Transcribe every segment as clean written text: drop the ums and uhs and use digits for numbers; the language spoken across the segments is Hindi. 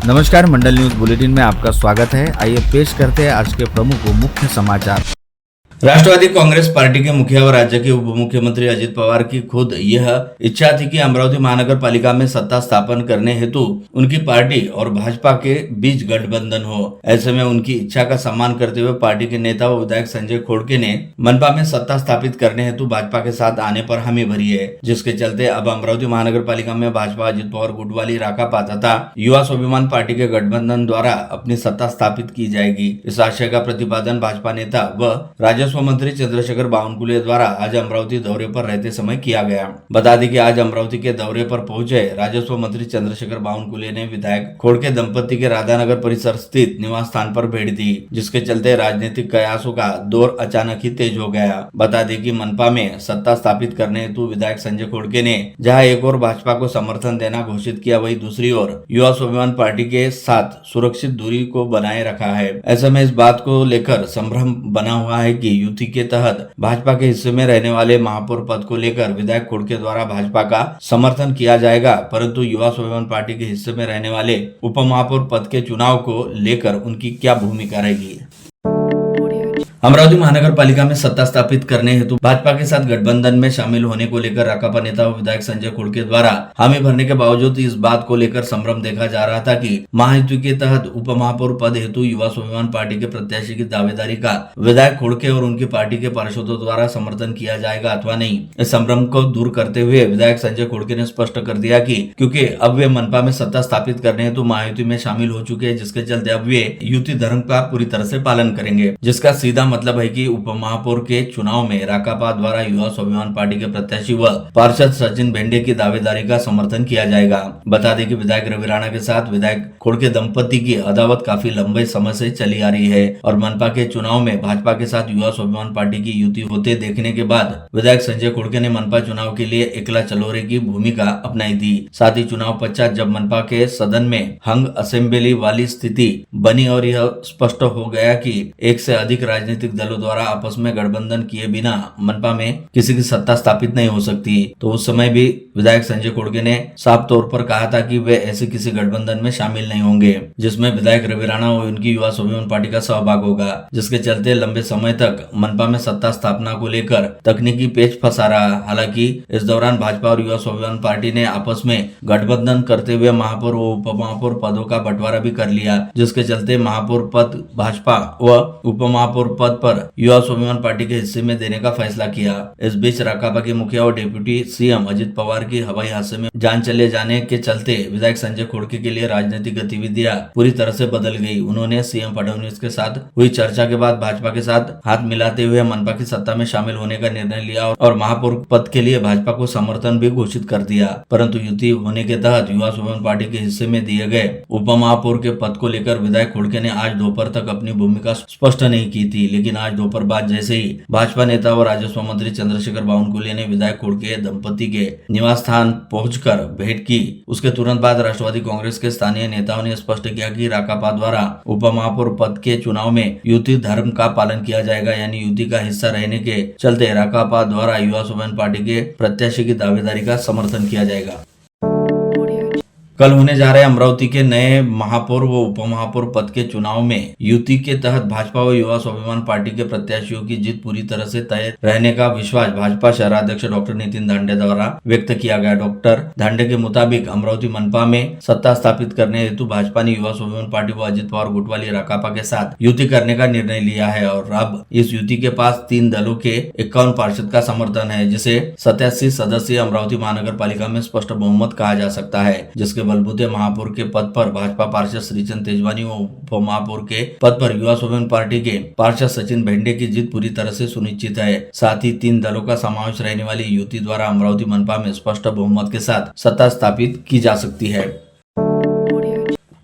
नमस्कार, मंडल न्यूज बुलेटिन में आपका स्वागत है। आइए पेश करते हैं आज के प्रमुख व मुख्य समाचार। राष्ट्रवादी कांग्रेस पार्टी के मुखिया और राज्य के उप मुख्यमंत्री अजित पवार की खुद यह इच्छा थी कि अमरावती महानगर पालिका में सत्ता स्थापन करने हेतु उनकी पार्टी और भाजपा के बीच गठबंधन हो। ऐसे में उनकी इच्छा का सम्मान करते हुए पार्टी के नेता व विधायक संजय खोड़के ने मनपा में सत्ता स्थापित करने हेतु भाजपा के साथ आने पर हामी भरी है, जिसके चलते अब अमरावती महानगर पालिका में भाजपा अजित पवार गुट वाली राकापा तथा युवा स्वाभिमान पार्टी के गठबंधन द्वारा अपनी सत्ता स्थापित की जाएगी। इस आशय का प्रतिपादन भाजपा नेता व राजस्व मंत्री चंद्रशेखर बावनकुले द्वारा आज अमरावती दौरे पर रहते समय किया गया। बता दें कि आज अमरावती के दौरे पर पहुंचे राजस्व मंत्री चंद्रशेखर बावनकुले ने विधायक खोड़के दंपति के राधानगर परिसर स्थित निवास स्थान पर भेंट दी, जिसके चलते राजनीतिक कयासों का दौर अचानक ही तेज हो गया। बता दें कि मनपा में सत्ता स्थापित करने हेतु विधायक संजय खोड़के ने जहाँ एक और भाजपा को समर्थन देना घोषित किया, वही दूसरी ओर युवा स्वाभिमान पार्टी के साथ सुरक्षित दूरी को बनाए रखा है। ऐसे में इस बात को लेकर संभ्रम बना हुआ है कि युति के तहत भाजपा के हिस्से में रहने वाले महापौर पद को लेकर विधायक खोड़के द्वारा भाजपा का समर्थन किया जाएगा, परंतु युवा स्वाभिमान पार्टी के हिस्से में रहने वाले उप महापौर पद के चुनाव को लेकर उनकी क्या भूमिका रहेगी। अमरावती महानगर पालिका में सत्ता स्थापित करने हेतु भाजपा के साथ गठबंधन में शामिल होने को लेकर राकापा नेता व विधायक संजय खोड़के द्वारा हामी भरने के बावजूद इस बात को लेकर संभ्रम देखा जा रहा था कि महायुति के तहत उप महापौर पद हेतु युवा स्वाभिमान पार्टी के प्रत्याशी की दावेदारी का विधायक खोड़के और उनकी पार्टी के पार्षदों द्वारा समर्थन किया जाएगा अथवा नहीं। इस संभ्रम को दूर करते हुए विधायक संजय खोड़के ने स्पष्ट कर दिया कि क्योंकि अब वे मनपा में सत्ता स्थापित करने हेतु महायुति में शामिल हो चुके हैं, जिसके चलते अब वे युति धर्म का पूरी तरह से पालन करेंगे, जिसका सीधा मतलब है कि उप महापौर के चुनाव में राकापा द्वारा युवा स्वाभिमान पार्टी के प्रत्याशी व पार्षद सचिन भेंडे की दावेदारी का समर्थन किया जाएगा। बता दें कि विधायक रवि राणा के साथ विधायक खोड़के दंपति की अदावत काफी लंबे समय से चली आ रही है और मनपा के चुनाव में भाजपा के साथ युवा स्वाभिमान पार्टी की युति होते देखने के बाद विधायक संजय खोड़के ने मनपा चुनाव के लिए एकला चलोरे की भूमिका अपनाई थी। साथ ही चुनाव पश्चात जब मनपा के सदन में हंग असेंबली वाली स्थिति बनी और यह स्पष्ट हो गया कि एक से अधिक राजनीतिक दलों द्वारा आपस में गठबंधन किए बिना मनपा में किसी की सत्ता स्थापित नहीं हो सकती, तो उस समय भी विधायक संजय खोड़के ने साफ तौर पर कहा था कि वे ऐसे किसी गठबंधन में शामिल नहीं होंगे जिसमें विधायक रवि राणा और उनकी युवा स्वाभिमान पार्टी का सहभाग होगा, जिसके चलते लंबे समय तक मनपा में सत्ता स्थापना को लेकर तकनीकी पेच फंसा रहा। हालांकि इस दौरान भाजपा और युवा स्वाभिमान पार्टी ने आपस में गठबंधन करते हुए महापौर व उप महापौर पदों का बंटवारा भी कर लिया, जिसके चलते महापौर पद भाजपा व उप महापौर पद पर युवा स्वाभिमान पार्टी के हिस्से में देने का फैसला किया। इस बीच राकापा के मुखिया और डिप्टी सीएम अजित पवार की हवाई हादसे में जान चले जाने के चलते विधायक संजय खोड़के के लिए राजनीतिक गतिविधियां पूरी तरह से बदल गई। उन्होंने सीएम फडणवीस के साथ हुई चर्चा के बाद भाजपा के साथ हाथ मिलाते हुए मनपा की सत्ता में शामिल होने का निर्णय लिया और महापौर पद के लिए भाजपा को समर्थन भी घोषित कर दिया, परंतु युति होने के तहत युवा स्वाभिमान पार्टी के हिस्से में दिए गए उप महापौर के पद को लेकर विधायक खोड़के ने आज दोपहर तक अपनी भूमिका स्पष्ट नहीं की थी, लेकिन आज दोपहर बाद जैसे ही भाजपा नेता और राजस्व मंत्री चंद्रशेखर बावनकुले ने विधायक खोड़के दंपति के निवास स्थान पहुंचकर भेंट की, उसके तुरंत बाद राष्ट्रवादी कांग्रेस के स्थानीय नेताओं ने स्पष्ट किया कि राकापा द्वारा उप महापौर पद के चुनाव में युति धर्म का पालन किया जाएगा, यानी युति का हिस्सा रहने के चलते राकापा द्वारा युवा स्वाभिमान पार्टी के प्रत्याशी की दावेदारी का समर्थन किया जाएगा। कल होने जा रहे अमरावती के नए महापौर व उप महापौर पद के चुनाव में युति के तहत भाजपा व युवा स्वाभिमान पार्टी के प्रत्याशियों की जीत पूरी तरह से तय रहने का विश्वास भाजपा शहराध्यक्ष डॉक्टर नितिन धांडे द्वारा व्यक्त किया गया। डॉक्टर धांडे के मुताबिक अमरावती मनपा में सत्ता स्थापित करने हेतु भाजपा ने युवा स्वाभिमान पार्टी व अजित पवार गुट वाली राकापा के साथ युति करने का निर्णय लिया है और अब इस युति के पास 3 दलों के 51 पार्षद का समर्थन है, जिसे 87 सदस्यीय अमरावती महानगर पालिका में स्पष्ट बहुमत कहा जा सकता है, जिसके बलबूते महापौर के पद पर भाजपा पार्षद श्रीचंद तेजवानी व उप महापौर के पद पर युवा स्वाभिमान पार्टी के पार्षद सचिन भेंडे की जीत पूरी तरह से सुनिश्चित है। साथ ही 3 दलों का समावेश रहने वाली युति द्वारा अमरावती मनपा में स्पष्ट बहुमत के साथ सत्ता स्थापित की जा सकती है।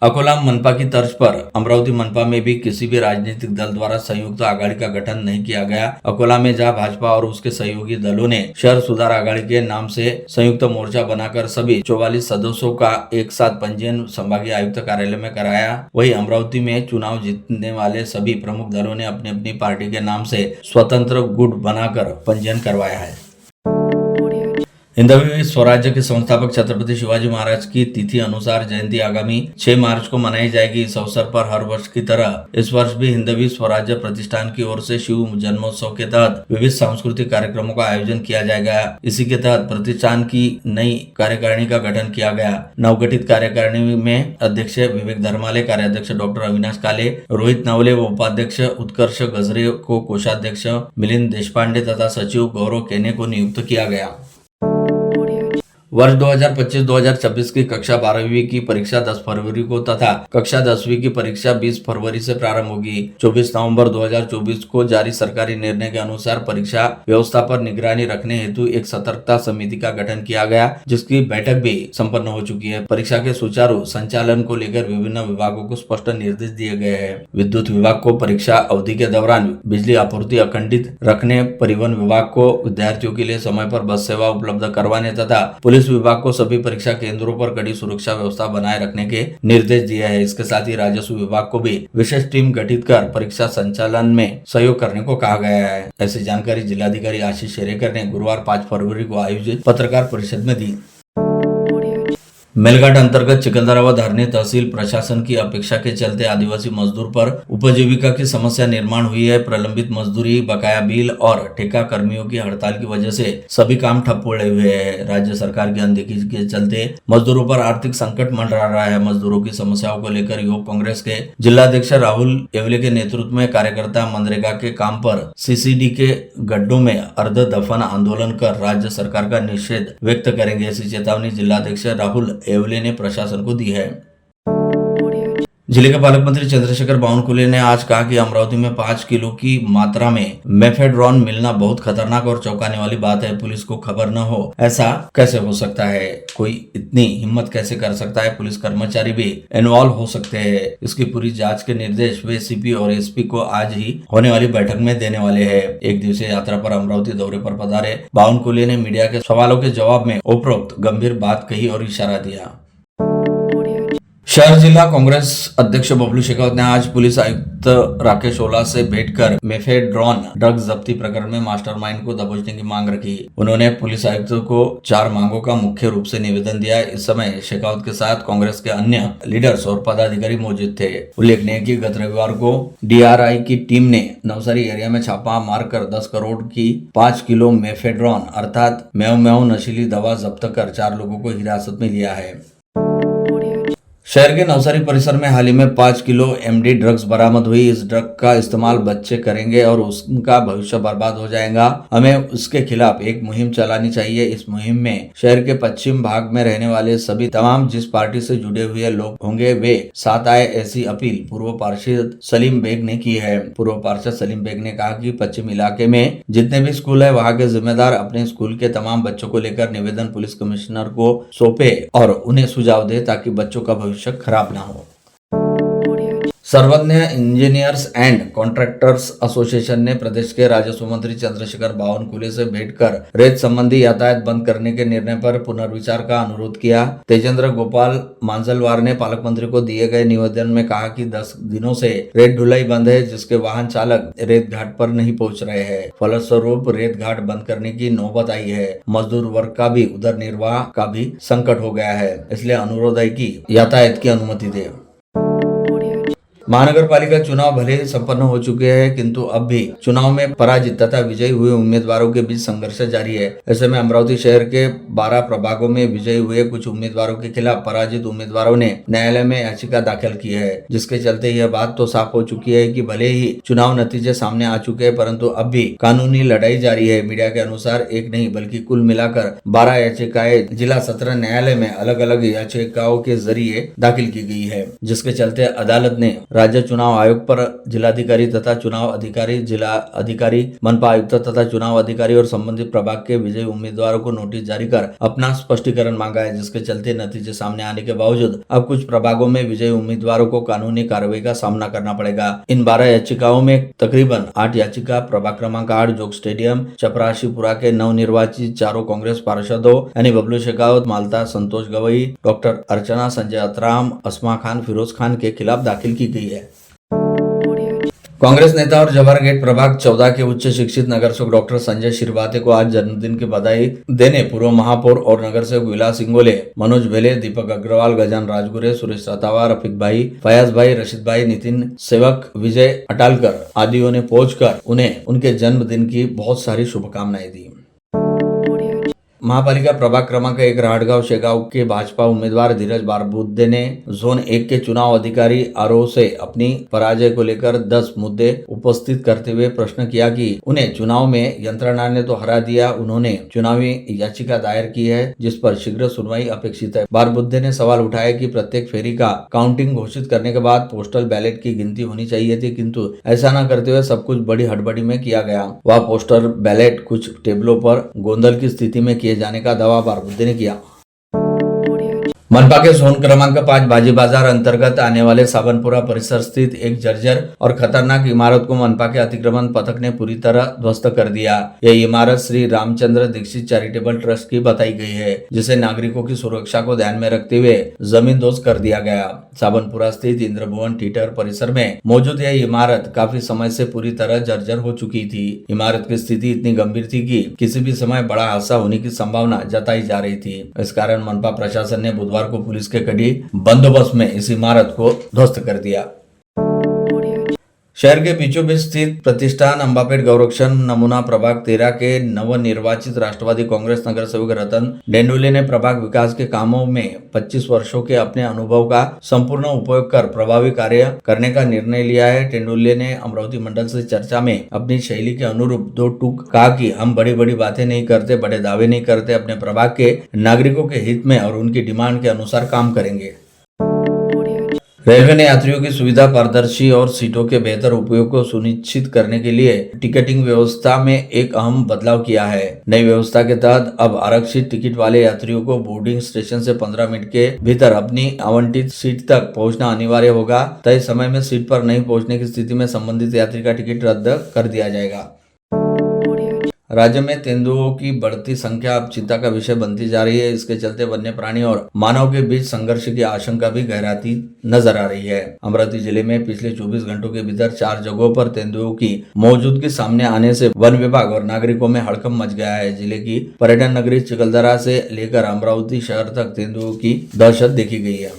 अकोला मनपा की तर्ज पर अमरावती मनपा में भी किसी भी राजनीतिक दल द्वारा संयुक्त आघाड़ी का गठन नहीं किया गया। अकोला में जहां भाजपा और उसके सहयोगी दलों ने शहर सुधार आघाड़ी के नाम से संयुक्त मोर्चा बनाकर सभी 44 सदस्यों का एक साथ पंजीयन संभागीय आयुक्त कार्यालय में कराया, वहीं अमरावती में चुनाव जीतने वाले सभी प्रमुख दलों ने अपनी अपनी पार्टी के नाम से स्वतंत्र गुट बनाकर पंजीयन करवाया है। हिंदवी स्वराज्य के संस्थापक छत्रपति शिवाजी महाराज की तिथि अनुसार जयंती आगामी 6 मार्च को मनाई जाएगी। इस अवसर पर हर वर्ष की तरह इस वर्ष भी हिंदवी स्वराज्य प्रतिष्ठान की ओर से शिव जन्मोत्सव के तहत विविध सांस्कृतिक कार्यक्रमों का आयोजन किया जाएगा। इसी के तहत प्रतिष्ठान की नई कार्यकारिणी का गठन किया गया। नवगठित कार्यकारिणी में अध्यक्ष विवेक धर्माले, कार्याध्यक्ष डॉक्टर अविनाश काले, रोहित नवले व उपाध्यक्ष उत्कर्ष गजरे को कोषाध्यक्ष मिलिंद देशपांडे तथा सचिव गौरव केने को नियुक्त किया गया। वर्ष 2025-2026 की कक्षा 12वीं की परीक्षा 10 फरवरी को तथा कक्षा 10वीं की परीक्षा 20 फरवरी से प्रारंभ होगी। 24 नवंबर 2024 को जारी सरकारी निर्णय के अनुसार परीक्षा व्यवस्था पर निगरानी रखने हेतु एक सतर्कता समिति का गठन किया गया, जिसकी बैठक भी संपन्न हो चुकी है। परीक्षा के सुचारू संचालन को लेकर विभिन्न विभागों को स्पष्ट निर्देश दिए गए हैं। विद्युत विभाग को परीक्षा अवधि के दौरान बिजली आपूर्ति अखंडित रखने, परिवहन विभाग को विद्यार्थियों के लिए समय पर बस सेवा उपलब्ध करवाने तथा पुलिस विभाग को सभी परीक्षा केंद्रों पर कड़ी सुरक्षा व्यवस्था बनाए रखने के निर्देश दिए हैं। इसके साथ ही राजस्व विभाग को भी विशेष टीम गठित कर परीक्षा संचालन में सहयोग करने को कहा गया है। ऐसी जानकारी जिलाधिकारी आशीष शेरेकर ने गुरुवार 5 फरवरी को आयोजित पत्रकार परिषद में दी। मेलघाट अंतर्गत चिकंदरा व धारनी तहसील प्रशासन की अपेक्षा के चलते आदिवासी मजदूर पर उपजीविका की समस्या निर्माण हुई है। प्रलंबित मजदूरी, बकाया बिल और ठेका कर्मियों की हड़ताल की वजह से सभी काम ठप पड़े हुए हैं। राज्य सरकार की अनदेखी के चलते मजदूरों पर आर्थिक संकट मंडरा रहा है। मजदूरों की समस्याओं को लेकर युवक कांग्रेस के जिलाध्यक्ष राहुल येवले के नेतृत्व में कार्यकर्ता मनरेगा के काम पर सीसीडी के गड्ढों में अर्ध दफन आंदोलन कर राज्य सरकार का निषेध व्यक्त करेंगे। ऐसी चेतावनी जिलाध्यक्ष राहुल येवले ने प्रशासन को दी है। जिले के पालक मंत्री चंद्रशेखर बावनकुले ने आज कहा कि अमरावती में 5 किलो की मात्रा में मेफेड्रॉन मिलना बहुत खतरनाक और चौंकाने वाली बात है। पुलिस को खबर न हो, ऐसा कैसे हो सकता है? कोई इतनी हिम्मत कैसे कर सकता है? पुलिस कर्मचारी भी इन्वॉल्व हो सकते हैं। इसकी पूरी जांच के निर्देश वे सीपी और एसपी को आज ही होने वाली बैठक में देने वाले हैं। एक दिवसीय यात्रा पर अमरावती दौरे पर पधारे बावनकुले ने मीडिया के सवालों के जवाब में उपरोक्त गंभीर बात कही और इशारा दिया। शहर जिला कांग्रेस अध्यक्ष बबलू शेखावत ने आज पुलिस आयुक्त राकेश ओला से भेंट कर मेफेड्रॉन ड्रग्स जब्ती प्रकरण में मास्टरमाइंड को दबोचने की मांग रखी। उन्होंने पुलिस आयुक्त को 4 मांगों का मुख्य रूप से निवेदन दिया। इस समय शेखावत के साथ कांग्रेस के अन्य लीडर्स और पदाधिकारी मौजूद थे। उल्लेखनीय है कि गत रविवार को डीआरआई की टीम ने नवसारी एरिया में छापा मारकर 10 करोड़ की 5 किलो मेफेड्रॉन अर्थात मेव नशीली दवा जब्त कर 4 लोगों को हिरासत में लिया है। शहर के नवसारी परिसर में हाल ही में 5 किलो एमडी ड्रग्स बरामद हुई। इस ड्रग का इस्तेमाल बच्चे करेंगे और उनका भविष्य बर्बाद हो जाएगा। हमें उसके खिलाफ एक मुहिम चलानी चाहिए। इस मुहिम में शहर के पश्चिम भाग में रहने वाले सभी तमाम जिस पार्टी से जुड़े हुए लोग होंगे वे साथ आए, ऐसी अपील पूर्व पार्षद सलीम बेग ने की है। पूर्व पार्षद सलीम बेग ने कहा कि पश्चिम इलाके में जितने भी स्कूल है वहाँ के जिम्मेदार अपने स्कूल के तमाम बच्चों को लेकर निवेदन पुलिस कमिश्नर को सौंपे और उन्हें सुझाव दे ताकि बच्चों का भविष्य खराब ना हो। सर्वज्ञ इंजीनियर्स एंड कॉन्ट्रैक्टर्स एसोसिएशन ने प्रदेश के राजस्व मंत्री चंद्रशेखर बावनकुले से भेंट कर रेत संबंधी यातायात बंद करने के निर्णय पर पुनर्विचार का अनुरोध किया। तेजेंद्र गोपाल मांजलवार ने पालक मंत्री को दिए गए निवेदन में कहा कि 10 दिनों से रेत ढुलाई बंद है, जिसके वाहन चालक रेत घाट पर नहीं पहुंच रहे हैं। फलस्वरूप रेत घाट बंद करने की नौबत आई है। मजदूर वर्ग का भी उधर निर्वाह का भी संकट हो गया है, इसलिए अनुरोध है कि यातायात की अनुमति दे। महानगर पालिका चुनाव भले ही संपन्न हो चुके हैं, किंतु अब भी चुनाव में पराजित तथा विजयी हुए उम्मीदवारों के बीच संघर्ष जारी है। ऐसे में अमरावती शहर के 12 प्रभागों में विजयी हुए कुछ उम्मीदवारों के खिलाफ पराजित उम्मीदवारों ने न्यायालय में याचिका दाखिल की है, जिसके चलते यह बात तो साफ हो चुकी है कि भले ही चुनाव नतीजे सामने आ चुके हैं, परंतु अब भी कानूनी लड़ाई जारी है। मीडिया के अनुसार एक नहीं बल्कि कुल मिलाकर 12 याचिकाएं जिला सत्र न्यायालय में अलग अलग याचिकाओं के जरिए दाखिल की गई है, जिसके चलते अदालत ने राज्य चुनाव आयोग पर जिलाधिकारी तथा चुनाव अधिकारी, जिला अधिकारी, मनपा आयुक्त तथा चुनाव अधिकारी और संबंधित प्रभाग के विजयी उम्मीदवारों को नोटिस जारी कर अपना स्पष्टीकरण मांगा है, जिसके चलते नतीजे सामने आने के बावजूद अब कुछ प्रभागों में विजयी उम्मीदवारों को कानूनी कार्रवाई का सामना करना पड़ेगा। इन 12 याचिकाओं में तकरीबन 8 याचिका प्रभाग क्रमांक 8 जोग स्टेडियम चपरासीपुरा के नवनिर्वाचित 4 कांग्रेस पार्षदों यानी बबलू शेखावत, मालता संतोष गवई, डॉक्टर अर्चना, संजय अतराम, अस्मा खान, फिरोज खान के खिलाफ दाखिल की गई है। कांग्रेस नेता और जवाहर गेट प्रभाग 14 के उच्च शिक्षित नगरसेवक डॉक्टर संजय शिरवाते को आज जन्मदिन की बधाई देने पूर्व महापौर और नगरसेवक विलास इंगोले, मनोज भेले, दीपक अग्रवाल, गजान राजगुरे, सुरेश रतावा, रफीक भाई, फयाज भाई, रशीद भाई, नितिन सेवक, विजय अटालकर आदियों ने पहुंचकर उन्हें उनके जन्मदिन की बहुत सारी शुभकामनाएं दी। महापालिका प्रभाग क्रमांक 1 राहटगांव शेगांव के भाजपा उम्मीदवार धीरज बारबुद्धे ने जोन 1 के चुनाव अधिकारी आरओ से अपनी पराजय को लेकर 10 मुद्दे उपस्थित करते हुए प्रश्न किया कि उन्हें चुनाव में यंत्रणा ने तो हरा दिया, उन्होंने चुनावी याचिका दायर की है जिस पर शीघ्र सुनवाई अपेक्षित है। बारबुद्धे ने सवाल उठाया कि प्रत्येक फेरी का काउंटिंग घोषित करने के बाद पोस्टल बैलेट की गिनती होनी चाहिए थी, किंतु ऐसा न करते हुए सब कुछ बड़ी हड़बड़ी में किया गया। वह पोस्टल बैलेट कुछ टेबलों पर गोंदल की स्थिति में किए जाने का दावा बारबुद्धे ने किया। मनपा के जोन क्रमांक 5 बाजी बाजार अंतर्गत आने वाले साबनपुरा परिसर स्थित एक जर्जर और खतरनाक इमारत को मनपा के अतिक्रमण पथक ने पूरी तरह ध्वस्त कर दिया। यह इमारत श्री रामचंद्र दीक्षित चैरिटेबल ट्रस्ट की बताई गई है, जिसे नागरिकों की सुरक्षा को ध्यान में रखते हुए जमींदोज कर दिया गया। साबनपुरा स्थित इंद्रभुवन थिएटर परिसर में मौजूद यह इमारत काफी समय से पूरी तरह जर्जर हो चुकी थी। इमारत की स्थिति इतनी गंभीर थी कि किसी भी समय बड़ा हादसा होने की संभावना जताई जा रही थी। इस कारण मनपा प्रशासन ने बुधवार को पुलिस के कड़ी बंदोबस्त में इस इमारत को ध्वस्त कर दिया। शहर के बीचों बीच स्थित प्रतिष्ठान अंबापेट गौरक्षण नमूना प्रभाग 13 के नवनिर्वाचित राष्ट्रवादी कांग्रेस नगर सेवक रतन डेंडुले ने प्रभाग विकास के कामों में 25 वर्षों के अपने अनुभव का संपूर्ण उपयोग कर प्रभावी कार्य करने का निर्णय लिया है। टेंडुले ने अमरावती मंडल से चर्चा में अपनी शैली के अनुरूप 2 टूक कहा कि हम बड़ी बड़ी बातें नहीं करते, बड़े दावे नहीं करते, अपने प्रभाग के नागरिकों के हित में और उनकी डिमांड के अनुसार काम करेंगे। रेलवे ने यात्रियों की सुविधा, पारदर्शी और सीटों के बेहतर उपयोग को सुनिश्चित करने के लिए टिकटिंग व्यवस्था में एक अहम बदलाव किया है। नई व्यवस्था के तहत अब आरक्षित टिकट वाले यात्रियों को बोर्डिंग स्टेशन से 15 मिनट के भीतर अपनी आवंटित सीट तक पहुंचना अनिवार्य होगा। तय समय में सीट पर नहीं पहुंचने की स्थिति में संबंधित यात्री का टिकट रद्द कर दिया जाएगा। राज्य में तेंदुओं की बढ़ती संख्या अब चिंता का विषय बनती जा रही है। इसके चलते वन्य प्राणी और मानव के बीच संघर्ष की आशंका भी गहराती नजर आ रही है। अमरावती जिले में पिछले 24 घंटों के भीतर 4 जगहों पर तेंदुओं की मौजूदगी सामने आने से वन विभाग और नागरिकों में हड़कंप मच गया है। जिले की पर्यटन नगरी चिखलदरा से लेकर अमरावती शहर तक तेंदुओं की दहशत देखी गई है।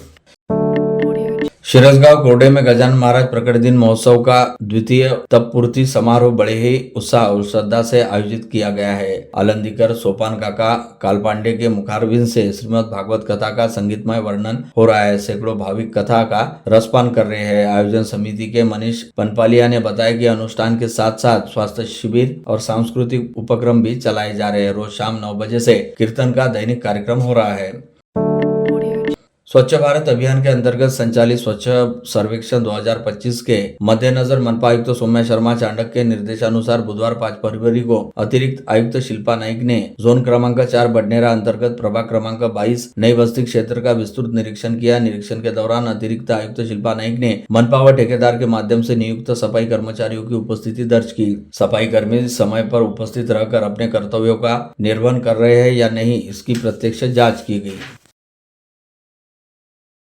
शिरसगांव कोरडे में गजानन महाराज प्रकट दिन महोत्सव का द्वितीय तपपूर्ति समारोह बड़े ही उत्साह और श्रद्धा से आयोजित किया गया है। आलंदीकर सोपान काका कालपांडे के मुखारबिंद से श्रीमद् भागवत कथा का संगीतमय वर्णन हो रहा है। सैकड़ों भाविक कथा का रसपान कर रहे हैं। आयोजन समिति के मनीष पनपालिया ने बताया कि अनुष्ठान के साथ साथ स्वास्थ्य शिविर और सांस्कृतिक उपक्रम भी चलाए जा रहे हैं। रोज शाम 9 बजे से कीर्तन का दैनिक कार्यक्रम हो रहा है। स्वच्छ भारत अभियान के अंतर्गत संचालित स्वच्छ सर्वेक्षण 2025 के मद्देनजर मनपा आयुक्त सौम्या शर्मा चांडक के निर्देशानुसार बुधवार 5 फरवरी को अतिरिक्त आयुक्त शिल्पा नाइक ने जोन क्रमांक 4 बडनेरा अंतर्गत प्रभाग क्रमांक 22 नई बस्ती क्षेत्र का विस्तृत निरीक्षण किया। निरीक्षण के दौरान अतिरिक्त आयुक्त शिल्पा नाइक ने मनपा व ठेकेदार के माध्यम से नियुक्त सफाई कर्मचारियों की उपस्थिति दर्ज की। सफाई कर्मी समय पर उपस्थित रहकर अपने कर्तव्यों का निर्वहन कर रहे हैं या नहीं, इसकी प्रत्यक्ष जाँच की गई।